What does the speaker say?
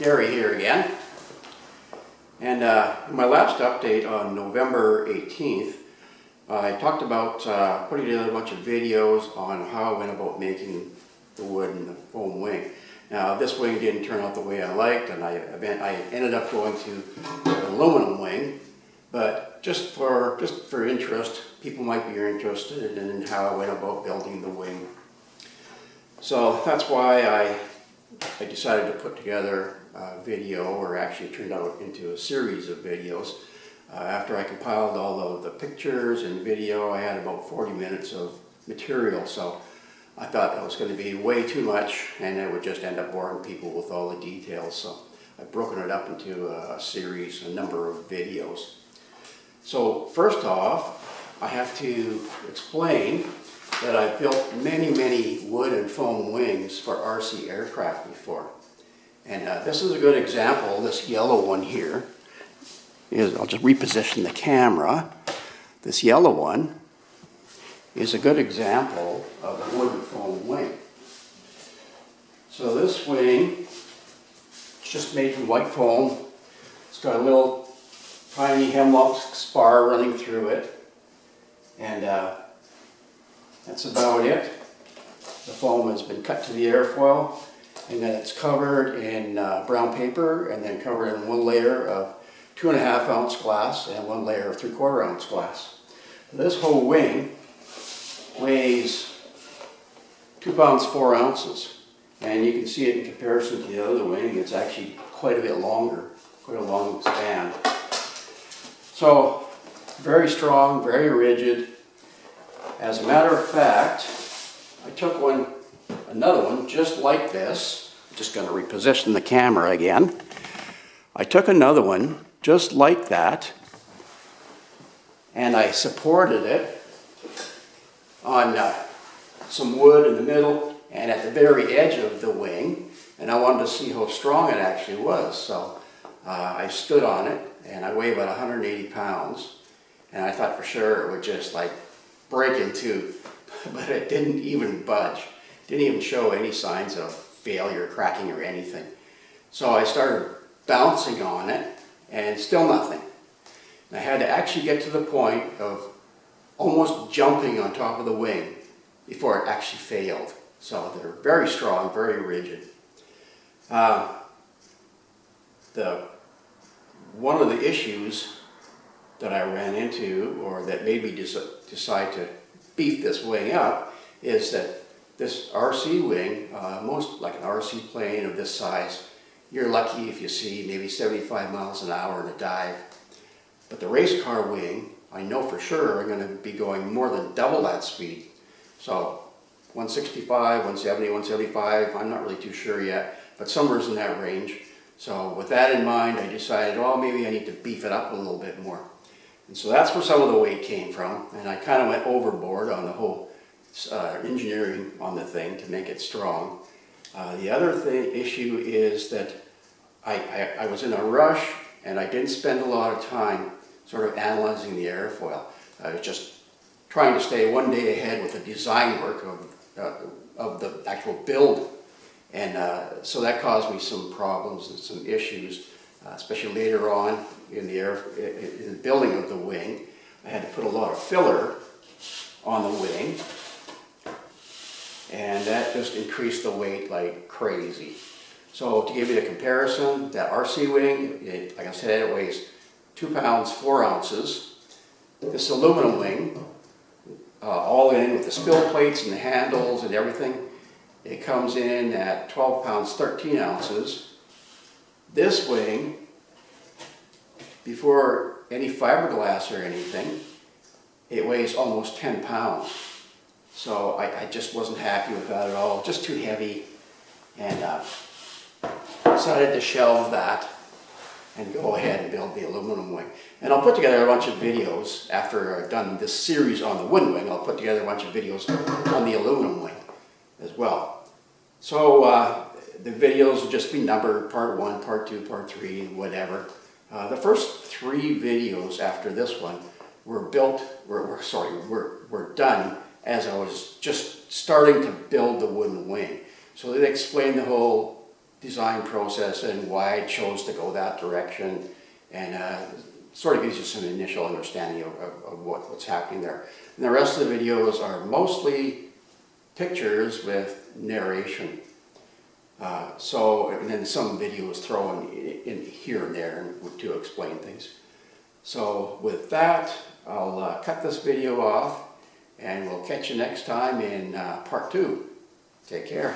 Gary here again. And in my last update on November 18th, I talked about putting together a bunch of videos on how I went about making the wood and the foam wing. Now this wing didn't turn out the way I liked, and I ended up going to an aluminum wing. But just for interest, people might be interested in how I went about building the wing. So that's why I decided to put together a video, or actually it turned out into a series of videos. After I compiled all of the pictures and video, I had about 40 minutes of material, so I thought that was going to be way too much and it would just end up boring people with all the details. So I've broken it up into a series, a number of videos. So first off, I have to explain that I've built many wood and foam wings for RC aircraft before. And this is a good example. This yellow one here is, I'll just reposition the camera. This yellow one is a good example of a wood and foam wing. So this wing is just made from white foam. It's got a little tiny hemlock spar running through it. And that's about it. The foam has been cut to the airfoil, and then it's covered in brown paper, and then covered in one layer of 2.5 ounce glass and one layer of 3/4 ounce glass. This whole wing weighs 2 pounds 4 ounces, and you can see it in comparison to the other wing. It's actually quite a bit longer, quite a long span. So very strong, very rigid. As a matter of fact, I took another one just like this. I'm just going to reposition the camera again. I took another one just like that, and I supported it on some wood in the middle and at the very edge of the wing, and I wanted to see how strong it actually was. So I stood on it, and I weigh about 180 pounds, and I thought for sure it would just like break in two, but it didn't even budge. Didn't even show any signs of failure, cracking, or anything. So I started bouncing on it, and still nothing. And I had to actually get to the point of almost jumping on top of the wing before it actually failed. So they're very strong, very rigid. One of the issues that I ran into, or that made me decide to beef this wing up, is that this RC wing, most like an RC plane of this size, you're lucky if you see maybe 75 miles an hour in a dive. But the race car wing, I know for sure are going to be going more than double that speed. So 165, 170, 175, I'm not really too sure yet, but somewhere's in that range. So with that in mind, I decided, well, maybe I need to beef it up a little bit more. And so that's where some of the weight came from, and I kind of went overboard on the whole engineering on the thing to make it strong. The other issue is that I was in a rush, and I didn't spend a lot of time sort of analyzing the airfoil. I was just trying to stay one day ahead with the design work of the actual build, and so that caused me some problems and some issues, especially later on in the building of the wing. I had to put a lot of filler on the wing, and that just increased the weight like crazy. So to give you a comparison, that RC wing, like I said, it weighs 2 pounds 4 ounces. This aluminum wing, all in with the spill plates and the handles and everything, it comes in at 12 pounds 13 ounces. This wing, before any fiberglass or anything, it weighs almost 10 pounds. So I just wasn't happy with that at all, just too heavy, and decided to shelve that and go ahead and build the aluminum wing. And I'll put together a bunch of videos after I've done this series on the wooden wing. I'll put together a bunch of videos on the aluminum wing as well. So the videos will just be numbered, part 1, part 2, part 3, whatever. The first 3 videos after this one were done as I was just starting to build the wooden wing. So they explain the whole design process and why I chose to go that direction, and sort of gives you some initial understanding of what's happening there. And the rest of the videos are mostly pictures with narration. And then some videos thrown in here and there to explain things. So with that, I'll cut this video off, and we'll catch you next time in part 2. Take care.